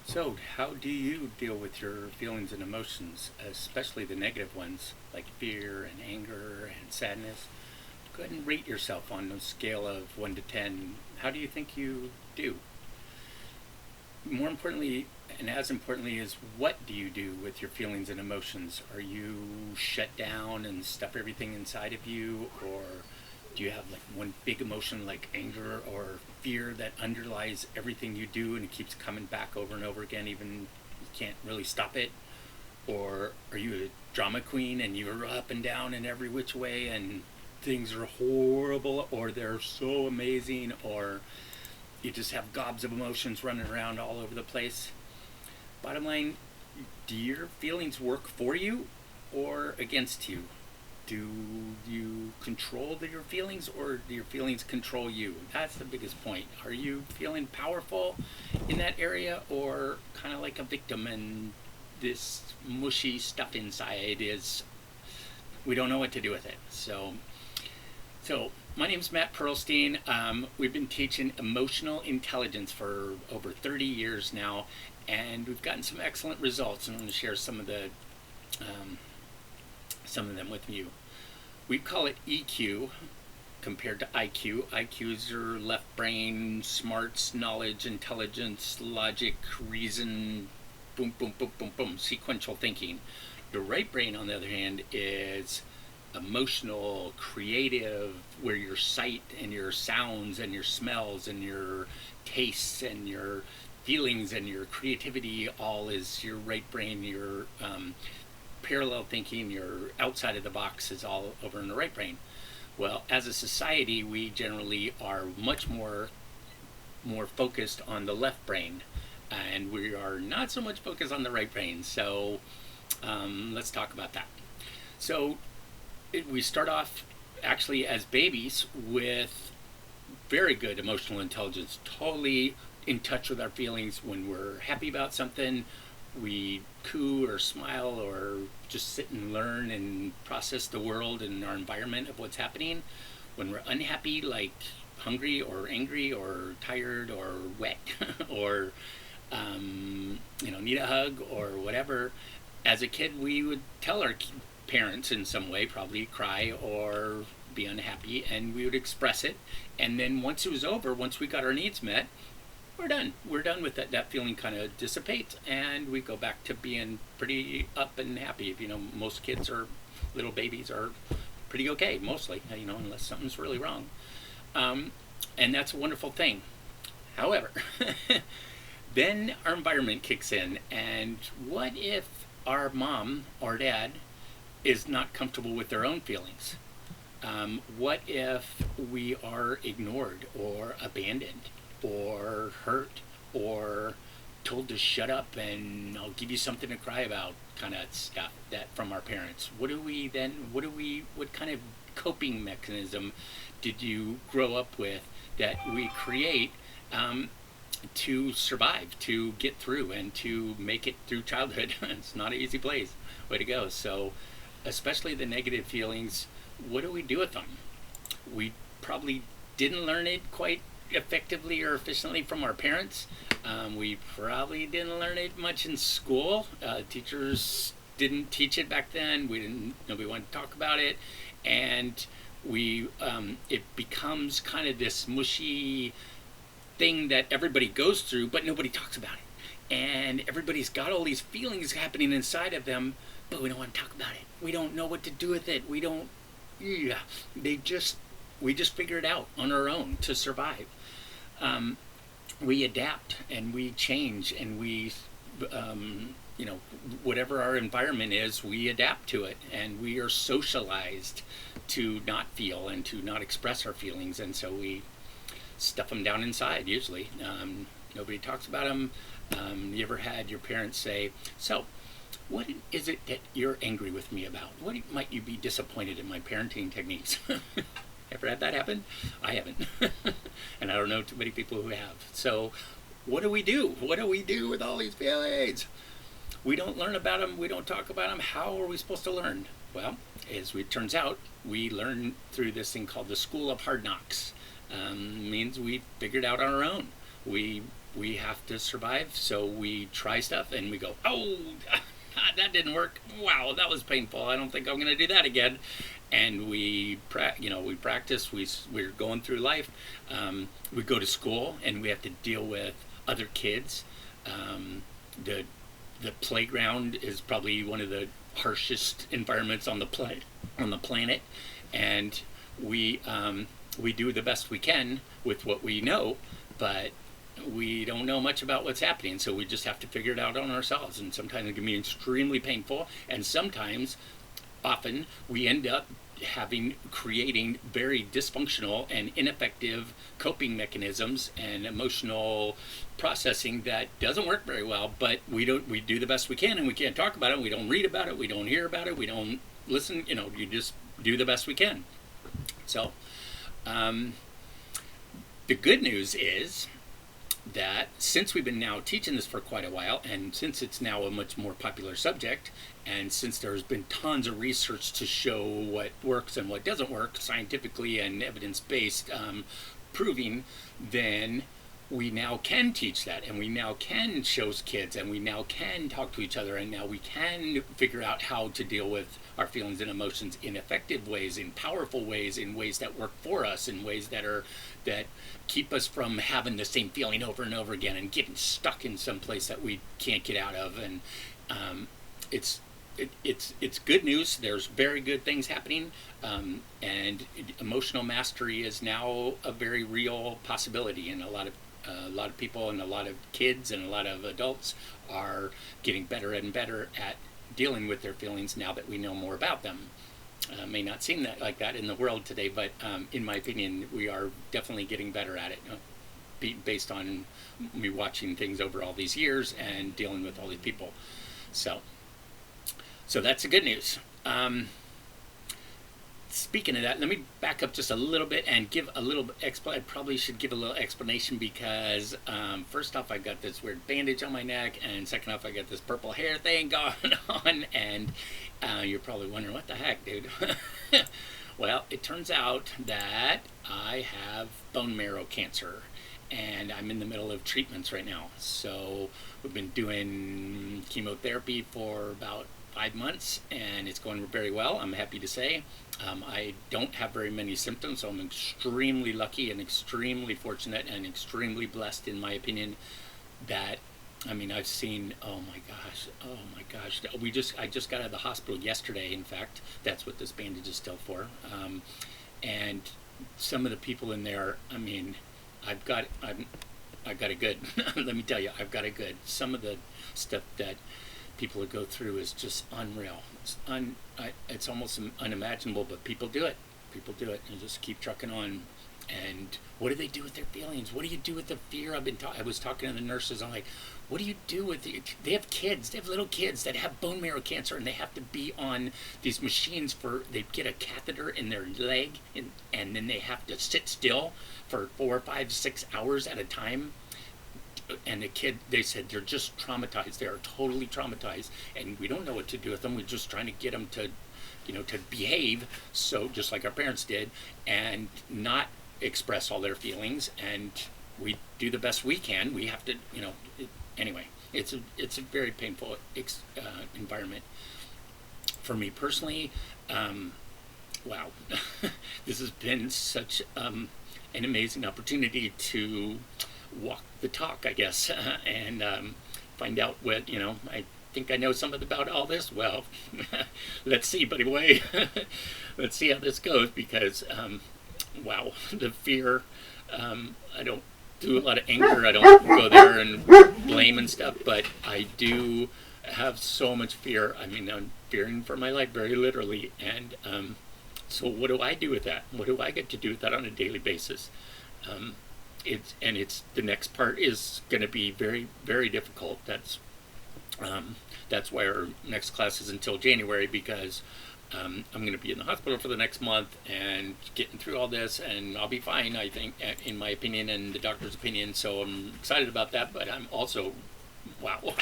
So, how do you deal with your feelings and emotions, especially the negative ones like fear and anger and sadness? Go ahead and rate yourself on a scale of 1 to 10. How do you think you do? More importantly, and as importantly, is what do you do with your feelings and emotions? Are you shut down and stuff everything inside of you, or do you have like one big emotion like anger or fear that underlies everything you do and it keeps coming back over and over again, even you can't really stop it? Or are you a drama queen and you're up and down in every which way and things are horrible or they're so amazing, or you just have gobs of emotions running around all over the place? Bottom line, do your feelings work for you or against you? Do you control your feelings or do your feelings control you? That's the biggest point. Are you feeling powerful in that area, or kind of like a victim and this mushy stuff inside is, we don't know what to do with it? So my name's Matt Perlstein. We've been teaching emotional intelligence for over 30 years now, and we've gotten some excellent results, and I'm going to share some of them with you. We call it EQ compared to IQ. IQ is your left brain, smarts, knowledge, intelligence, logic, reason, boom, boom, boom, boom, boom, sequential thinking. Your right brain, on the other hand, is emotional, creative, where your sight and your sounds and your smells and your tastes and your feelings and your creativity all is your right brain. Your parallel thinking, your outside of the box, is all over in the right brain. Well, as a society, we generally are much more focused on the left brain, and we are not so much focused on the right brain. So let's talk about that. So we start off actually as babies with very good emotional intelligence, totally in touch with our feelings. When we're happy about something, we coo or smile or just sit and learn and process the world and our environment of what's happening. When we're unhappy, like hungry or angry or tired or wet or need a hug or whatever, as a kid we would tell our parents in some way, probably cry or be unhappy, and we would express it. And then once it was over, once we got our needs met, we're done. We're done with that. That feeling kind of dissipates, and we go back to being pretty up and happy. Most kids or little babies are pretty okay, mostly, unless something's really wrong. And that's a wonderful thing. However, then our environment kicks in, and what if our mom or dad is not comfortable with their own feelings? What if we are ignored or abandoned or hurt or told to shut up and I'll give you something to cry about kind of stuff that from our parents? What kind of coping mechanism did you grow up with that we create to survive, to get through, and to make it through childhood? It's not an easy place. Way to go. So especially the negative feelings, what do we do with them? We probably didn't learn it quite effectively or efficiently from our parents. We probably didn't learn it much in school. Teachers didn't teach it back then. Nobody wanted to talk about it, and it becomes kind of this mushy thing that everybody goes through, but nobody talks about it. And everybody's got all these feelings happening inside of them, but we don't want to talk about it. We don't know what to do with it. We just figure it out on our own to survive. We adapt and we change, and we, whatever our environment is, we adapt to it, and we are socialized to not feel and to not express our feelings, and so we stuff them down inside usually. Nobody talks about them. You ever had your parents say, "So, what is it that you're angry with me about? What might you be disappointed in my parenting techniques?" Ever had that happen? I haven't. And I don't know too many people who have. So what do we do? What do we do with all these feelings? We don't learn about them. We don't talk about them. How are we supposed to learn? Well, as it turns out, we learn through this thing called the School of Hard Knocks. Means we figured out on our own. We we have to survive. So we try stuff and we go, oh, that didn't work. Wow, that was painful. I don't think I'm going to do that again. And we practice. We're going through life. We go to school and we have to deal with other kids. The playground is probably one of the harshest environments on the planet, and we do the best we can with what we know, but we don't know much about what's happening, so we just have to figure it out on ourselves. And sometimes it can be extremely painful, and often we end up creating very dysfunctional and ineffective coping mechanisms and emotional processing that doesn't work very well. But we do the best we can, and we can't talk about it. We don't read about it. We don't hear about it. We don't listen. You just do the best we can. So the good news is that since we've been now teaching this for quite a while, and since it's now a much more popular subject, and since there's been tons of research to show what works and what doesn't work scientifically and evidence-based, proving, then we now can teach that, and we now can show kids, and we now can talk to each other, and now we can figure out how to deal with our feelings and emotions in effective ways, in powerful ways, in ways that work for us, in ways that keep us from having the same feeling over and over again and getting stuck in some place that we can't get out of. And it's good news. There's very good things happening, and emotional mastery is now a very real possibility, and a lot of people and a lot of kids and a lot of adults are getting better and better at dealing with their feelings now that we know more about them. May not seem like that in the world today, but in my opinion, we are definitely getting better at it, based on me watching things over all these years and dealing with all these people. So that's the good news. Speaking of that, let me back up just a little bit and give a little I probably should give a little explanation, because first off, I got this weird bandage on my neck, and second off, I got this purple hair thing going on, and you're probably wondering, what the heck, dude? Well, it turns out that I have bone marrow cancer, and I'm in the middle of treatments right now. So we've been doing chemotherapy for about 5 months, and it's going very well, I'm happy to say. I don't have very many symptoms, so I'm extremely lucky and extremely fortunate and extremely blessed, in my opinion, that, I've seen, oh my gosh, I just got out of the hospital yesterday. In fact, that's what this bandage is still for. And some of the people in there, I've got it good. Let me tell you, I've got it good. Some of the stuff that people go through is just unreal. It's almost unimaginable, but people do it. And just keep trucking on. And what do they do with their feelings? What do you do with the fear? I was talking to the nurses. I'm like, what do you do with they have kids. They have little kids that have bone marrow cancer, and they have to be on these machines they get a catheter in their leg, and then they have to sit still for 4, 5, 6 hours at a time. And the kid, they said they're just traumatized. They are totally traumatized, and we don't know what to do with them. We're just trying to get them to, to behave, so just like our parents did, and not express all their feelings. And we do the best we can. We have to, anyway. It's a very painful environment for me personally. Wow, this has been such an amazing opportunity to walk the talk, I guess, and find out what, I think I know something about all this. Well, let's see, buddy boy. Let's see how this goes, because, wow, the fear, I don't do a lot of anger. I don't go there and blame and stuff, but I do have so much fear. I'm fearing for my life, very literally, and so what do I do with that? What do I get to do with that on a daily basis? The next part is going to be very, very difficult. That's why our next class is until January, because I'm going to be in the hospital for the next month and getting through all this, and I'll be fine, I think, in my opinion and the doctor's opinion. So I'm excited about that, but I'm also, wow,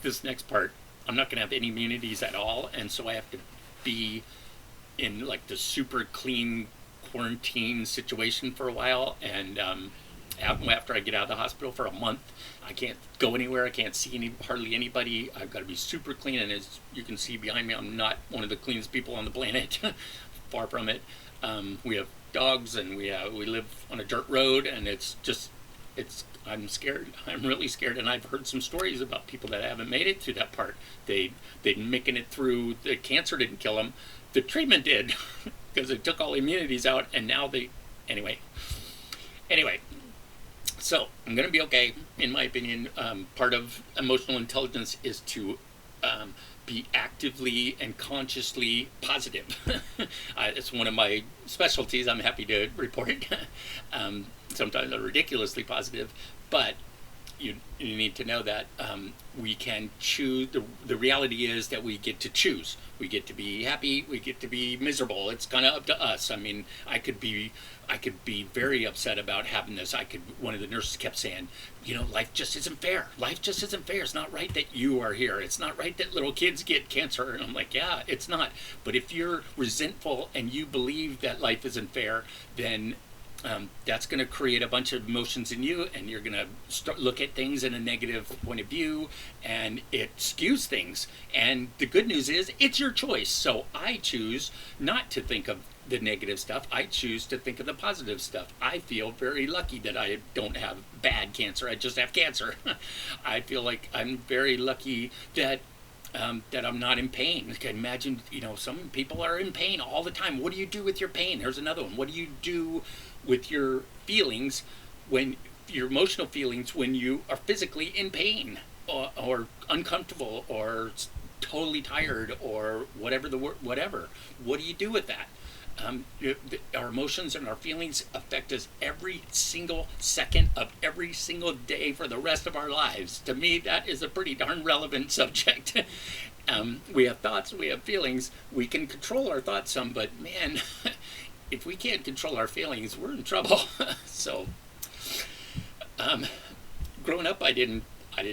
this next part, I'm not going to have any immunities at all, and so I have to be in like the super clean quarantine situation for a while, and after I get out of the hospital for a month. I can't go anywhere. I can't see hardly anybody. I've got to be super clean, and as you can see behind me, I'm not one of the cleanest people on the planet. Far from it. We have dogs, and we live on a dirt road, and I'm scared. I'm really scared, and I've heard some stories about people that haven't made it through that part. They'd making it through. The cancer didn't kill them. The treatment did, because it took all the immunities out, and now anyway. So I'm going to be okay, in my opinion. Part of emotional intelligence is to be actively and consciously positive. It's one of my specialties. I'm happy to report. Sometimes I'm ridiculously positive, but you need to know that we can choose. The reality is that we get to choose. We get to be happy. We get to be miserable. It's kind of up to us. I mean, I could be very upset about having this. One of the nurses kept saying, life just isn't fair. Life just isn't fair. It's not right that you are here. It's not right that little kids get cancer. And I'm like, yeah, it's not. But if you're resentful and you believe that life isn't fair, then that's going to create a bunch of emotions in you, and you're going to start look at things in a negative point of view, and it skews things. And the good news is it's your choice. So I choose not to think of the negative stuff. I choose to think of the positive stuff. I feel very lucky that I don't have bad cancer. I just have cancer. I feel like I'm very lucky that I'm not in pain. You can imagine, some people are in pain all the time. What do you do with your pain? There's another one. What do you do with your feelings, when your emotional feelings, when you are physically in pain or uncomfortable or totally tired or whatever whatever? What do you do with that? Our emotions and our feelings affect us every single second of every single day for the rest of our lives. To me, that is a pretty darn relevant subject. We have thoughts, we have feelings. We can control our thoughts some, but man, if we can't control our feelings, we're in trouble. So, growing up, I didn't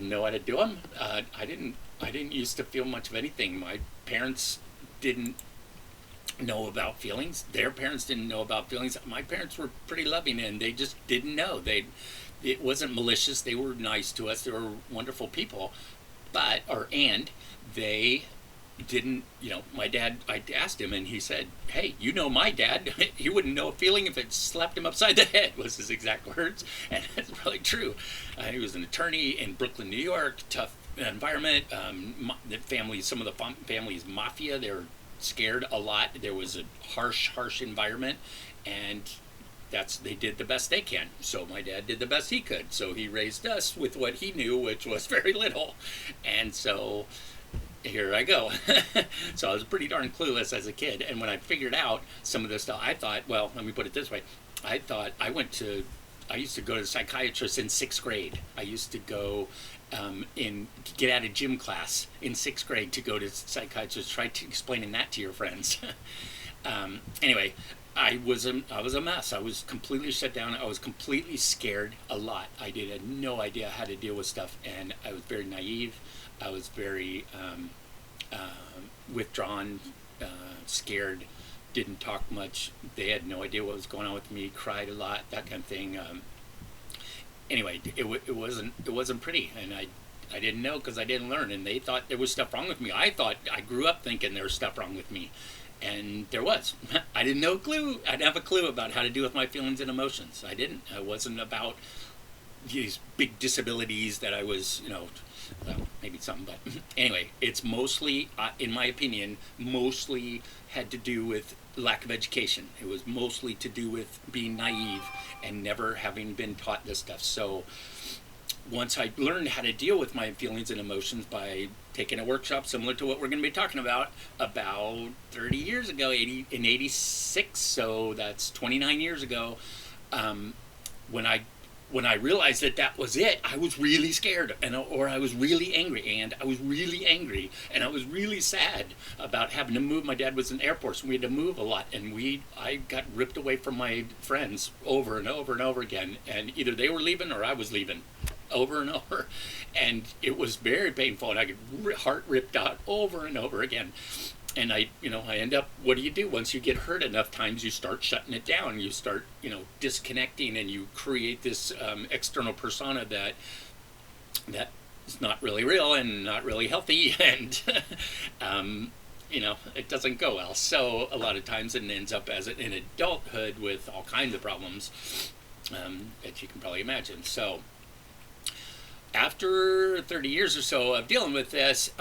know how to do them. I didn't used to feel much of anything. My parents didn't know about feelings. Their parents didn't know about feelings. My parents were pretty loving, and they just didn't know. It wasn't malicious. They were nice to us. They were wonderful people, and they didn't. My dad. I asked him, and he said, "Hey, my dad. He wouldn't know a feeling if it slapped him upside the head." Was his exact words, and that's really true. He was an attorney in Brooklyn, New York. Tough environment. Some of the family's mafia. They were scared a lot. There was a harsh environment, and they did the best they can. So my dad did the best he could. So he raised us with what he knew, which was very little. And so here I go. So I was pretty darn clueless as a kid. And when I figured out some of this stuff, I thought, well, let me put it this way. I used to go to the psychiatrist in 6th grade. I used to go get out of gym class in 6th grade to go to psychiatrist. Try to explaining that to your friends. Anyway, I was a mess. I was completely shut down. I was completely scared a lot. I had no idea how to deal with stuff, and I was very naive. I was very withdrawn, scared, didn't talk much. They had no idea what was going on with me. Cried a lot, that kind of thing. Anyway, it wasn't pretty, and I didn't know because I didn't learn, and they thought there was stuff wrong with me. I thought I grew up thinking there was stuff wrong with me, and there was. I didn't know a clue. I didn't have a clue about how to deal with my feelings and emotions. I didn't. It wasn't about these big disabilities that I was, well, maybe some, but anyway, it's mostly, in my opinion, mostly had to do with lack of education. It was mostly to do with being naive and never having been taught this stuff. So once I learned how to deal with my feelings and emotions by taking a workshop similar to what we're going to be talking about 30 years ago, in 86, so that's 29 years ago, when I realized that was it, I was really scared, or I was really angry, and I was really sad about having to move. My dad was in the Air Force, and we had to move a lot, and I got ripped away from my friends over and over and over again, and either they were leaving or I was leaving, over and over, and it was very painful, and I got heart ripped out over and over again. I end up, what do you do once you get hurt enough times? You start shutting it down. You start, disconnecting, and you create this external persona that is not really real and not really healthy, and it doesn't go well. So a lot of times it ends up in adulthood with all kinds of problems that you can probably imagine. So after 30 years or so of dealing with this,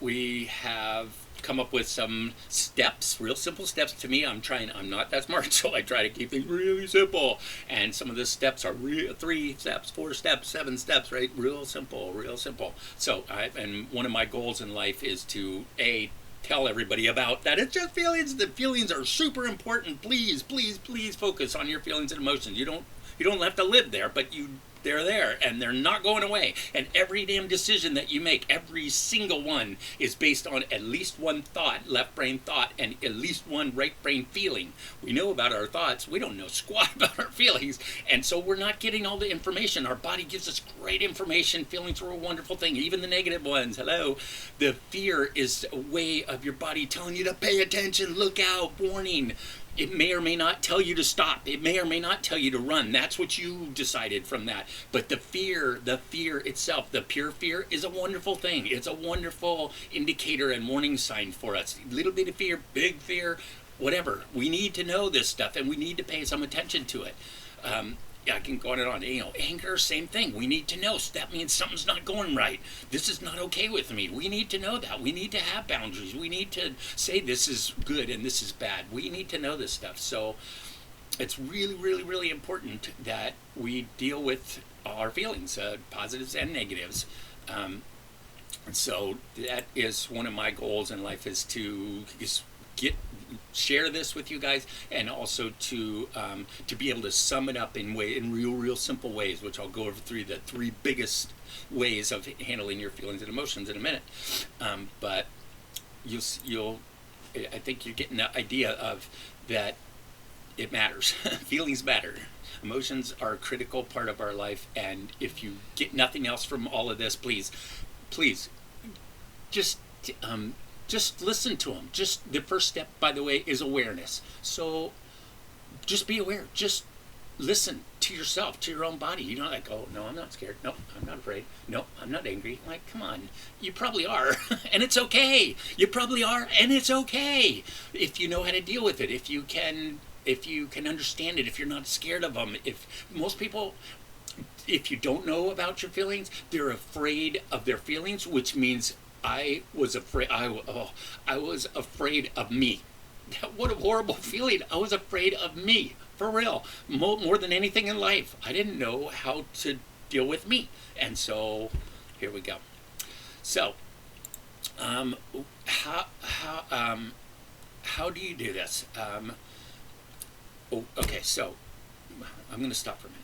we have come up with some steps, real simple steps. To me, I'm not that smart, so I try to keep things really simple. And some of the steps are 3 steps, 4 steps, 7 steps, right? Real simple, real simple. So, and one of my goals in life is to tell everybody about that. It's just feelings. The feelings are super important. Please, please, please focus on your feelings and emotions. You don't have to live there, but they're there, and they're not going away. And every damn decision that you make, every single one, is based on at least one thought, left brain thought, and at least one right brain feeling. We know about our thoughts. We don't know squat about our feelings. And so we're not getting all the information. Our body gives us great information. Feelings are a wonderful thing, even the negative ones. Hello. The fear is a way of your body telling you to pay attention, look out, warning. It may or may not tell you to stop. It may or may not tell you to run. That's what you decided from that. But the fear itself, the pure fear, is a wonderful thing. It's a wonderful indicator and warning sign for us. Little bit of fear, big fear, whatever. We need to know this stuff, and we need to pay some attention to it. I can go on and on. Anger, same thing. We need to know. That means something's not going right. This is not okay with me. We need to know that. We need to have boundaries. We need to say this is good and this is bad. We need to know this stuff. So it's really, really, really important that we deal with our feelings, positives and negatives. And so that is one of my goals in life, is to share this with you guys, and also to be able to sum it up in real simple ways, which I'll go over through the 3 biggest ways of handling your feelings and emotions in a minute. But I think you're getting the idea of that. It matters. Feelings matter. Emotions are a critical part of our life, and if you get nothing else from all of this, please just listen to them. Just the first step, by the way, is awareness. So just be aware. Just listen to yourself, to your own body. You're not like, oh, no, I'm not scared. No, I'm not afraid. No, I'm not angry. Like, come on. You probably are, and it's okay. You probably are, and it's okay. If you know how to deal with it, if you can understand it, if you're not scared of them. Most people, if you don't know about your feelings, they're afraid of their feelings, which means I was afraid of me. What a horrible feeling. I was afraid of me, for real. More than anything in life. I didn't know how to deal with me. And so here we go. So how do you do this? Okay, so I'm going to stop for a minute.